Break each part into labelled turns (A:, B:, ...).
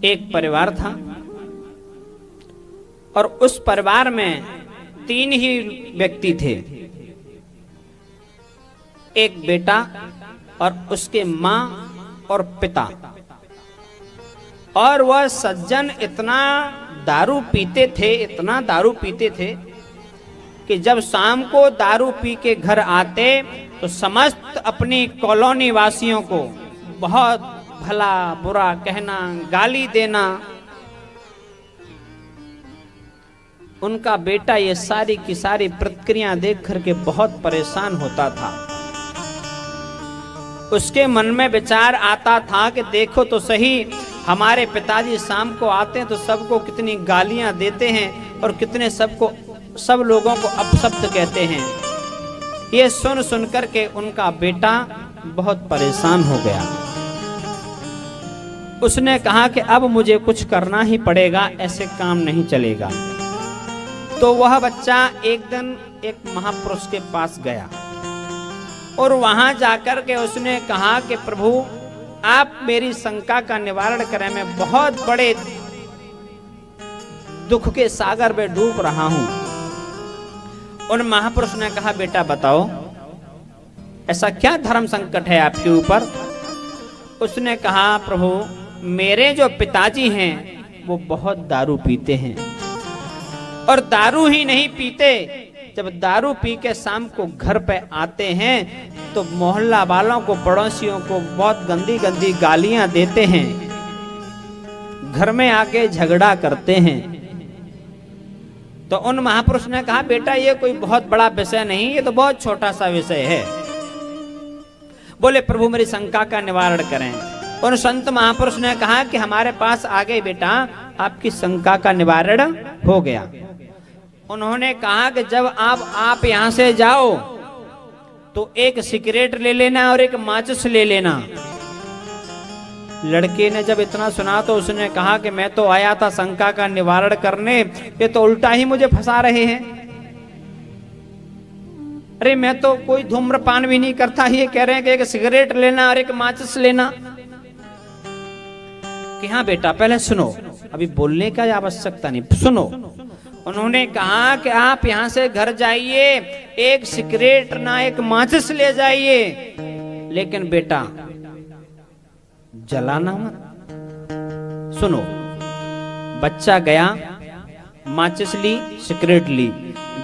A: एक परिवार था और उस परिवार में 3 ही व्यक्ति थे, एक बेटा और उसके मां और पिता। और वह सज्जन इतना दारू पीते थे, इतना दारू पीते थे कि जब शाम को दारू पी के घर आते तो समस्त अपनी कॉलोनी वासियों को बहुत भला बुरा कहना, गाली देना। उनका बेटा ये सारी की सारी प्रतिक्रिया देख करके बहुत परेशान होता था। उसके मन में विचार आता था कि देखो तो सही, हमारे पिताजी शाम को आते हैं तो सबको कितनी गालियां देते हैं और कितने सब लोगों को अपशब्द कहते हैं। ये सुन सुन करके उनका बेटा बहुत परेशान हो गया। उसने कहा कि अब मुझे कुछ करना ही पड़ेगा, ऐसे काम नहीं चलेगा। तो वह बच्चा एक दिन एक महापुरुष के पास गया और वहां जाकर के उसने कहा कि प्रभु आप मेरी शंका का निवारण करें, मैं बहुत बड़े दुख के सागर में डूब रहा हूं। उन महापुरुष ने कहा बेटा बताओ ऐसा क्या धर्म संकट है आपके ऊपर। उसने कहा प्रभु मेरे जो पिताजी हैं वो बहुत दारू पीते हैं, और दारू ही नहीं पीते, जब दारू पी के शाम को घर पे आते हैं तो मोहल्ला वालों को, पड़ोसियों को बहुत गंदी गंदी गालियां देते हैं, घर में आके झगड़ा करते हैं। तो उन महापुरुष ने कहा बेटा ये कोई बहुत बड़ा विषय नहीं, ये तो बहुत छोटा सा विषय है। बोले प्रभु मेरी शंका का निवारण करें। उन संत महापुरुष ने कहा कि हमारे पास आ गए बेटा, आपकी शंका का निवारण हो गया। उन्होंने कहा कि जब आप यहां से जाओ तो एक सिगरेट ले लेना और एक माचिस ले लेना। लड़के ने जब इतना सुना तो उसने कहा कि मैं तो आया था शंका का निवारण करने, ये तो उल्टा ही मुझे फंसा रहे हैं। अरे मैं तो कोई धूम्रपान भी नहीं करता, ये कह रहे हैं कि एक सिगरेट लेना और एक माचिस लेना। कि हाँ बेटा पहले सुनो, अभी बोलने का आवश्यकता नहीं, सुनो। उन्होंने कहा कि आप यहां से घर जाइए, एक सिगरेट ना एक माचिस ले जाइए, लेकिन बेटा जलाना मत। सुनो, बच्चा गया, माचिस ली, सिगरेट ली,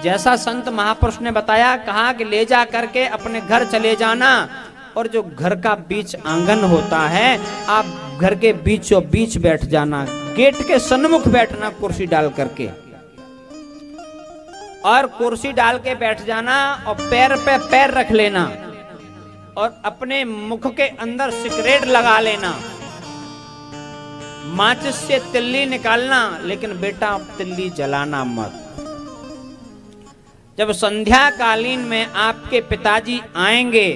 A: जैसा संत महापुरुष ने बताया, कहा कि ले जा करके अपने घर चले जाना, और जो घर का बीच आंगन होता है आप घर के बीचों बीच बैठ जाना, गेट के सन्मुख बैठना कुर्सी डाल करके, और कुर्सी डाल के बैठ जाना और पैर पे पैर रख लेना और अपने मुख के अंदर सिगरेट लगा लेना, माचिस से तिल्ली निकालना, लेकिन बेटा तिल्ली जलाना मत। जब संध्या कालीन में आपके पिताजी आएंगे,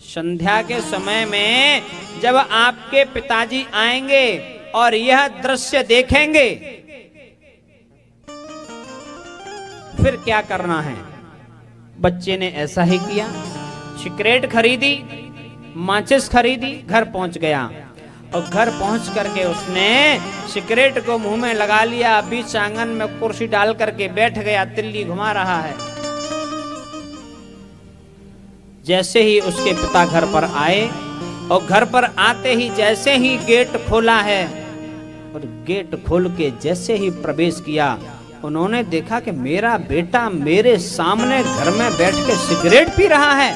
A: संध्या के समय में जब आपके पिताजी आएंगे और यह दृश्य देखेंगे, फिर क्या करना है। बच्चे ने ऐसा ही किया, सिगरेट खरीदी, माचिस खरीदी, घर पहुंच गया, और घर पहुंच करके उसने सिगरेट को मुंह में लगा लिया, बीच आंगन में कुर्सी डाल करके बैठ गया, तिल्ली घुमा रहा है। जैसे ही उसके पिता घर पर आए, और घर पर आते ही जैसे ही गेट खोला है, और गेट खोल के जैसे ही प्रवेश किया, उन्होंने देखा कि मेरा बेटा मेरे सामने घर में बैठ के सिगरेट पी रहा है।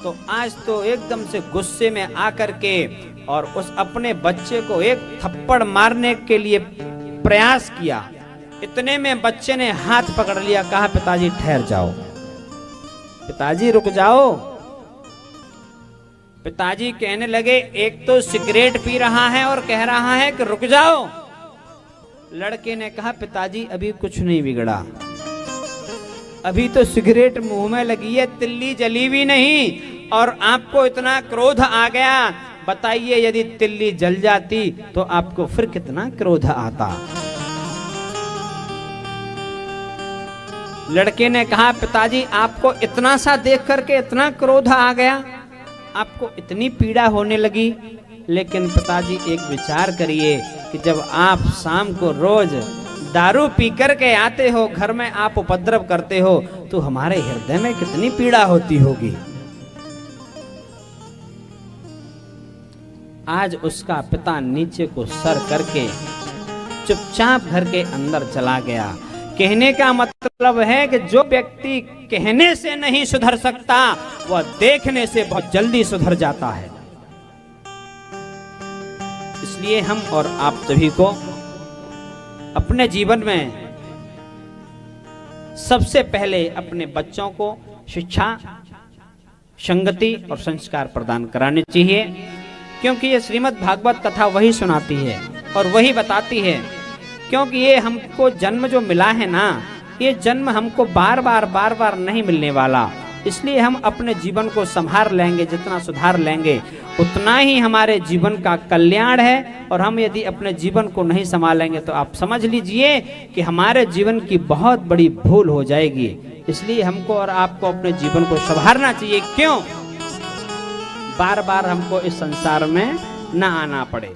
A: तो आज तो एकदम से गुस्से में आकर के और उस अपने बच्चे को एक थप्पड़ मारने के लिए प्रयास किया। इतने में बच्चे ने हाथ पकड़ लिया, कहा पिताजी ठहर जाओ, पिताजी रुक जाओ। पिताजी कहने लगे एक तो सिगरेट पी रहा है और कह रहा है कि रुक जाओ। लड़के ने कहा पिताजी अभी कुछ नहीं बिगड़ा, अभी तो सिगरेट मुंह में लगी है, तिल्ली जली भी नहीं, और आपको इतना क्रोध आ गया। बताइए यदि तिल्ली जल जाती तो आपको फिर कितना क्रोध आता। लड़के ने कहा पिताजी आपको इतना सा देख करके इतना क्रोध आ गया, आपको इतनी पीड़ा होने लगी। लेकिन पिताजी एक विचार करिए कि जब आप शाम को रोज दारू पी कर के आते हो, घर में आप उपद्रव करते हो, तो हमारे हृदय में कितनी पीड़ा होती होगी। आज उसका पिता नीचे को सर करके चुपचाप घर के अंदर चला गया। कहने का मतलब है कि जो व्यक्ति कहने से नहीं सुधर सकता, वह देखने से बहुत जल्दी सुधर जाता है। इसलिए हम और आप सभी को अपने जीवन में सबसे पहले अपने बच्चों को शिक्षा, संगति और संस्कार प्रदान कराने चाहिए, क्योंकि ये श्रीमद् भागवत कथा वही सुनाती है और वही बताती है। क्योंकि ये हमको जन्म जो मिला है ना, ये जन्म हमको बार बार नहीं मिलने वाला। इसलिए हम अपने जीवन को संभाल लेंगे, जितना सुधार लेंगे उतना ही हमारे जीवन का कल्याण है। और हम यदि अपने जीवन को नहीं संभालेंगे तो आप समझ लीजिए कि हमारे जीवन की बहुत बड़ी भूल हो जाएगी। इसलिए हमको और आपको अपने जीवन को संभालना चाहिए, क्यों बार बार हमको इस संसार में न आना पड़े।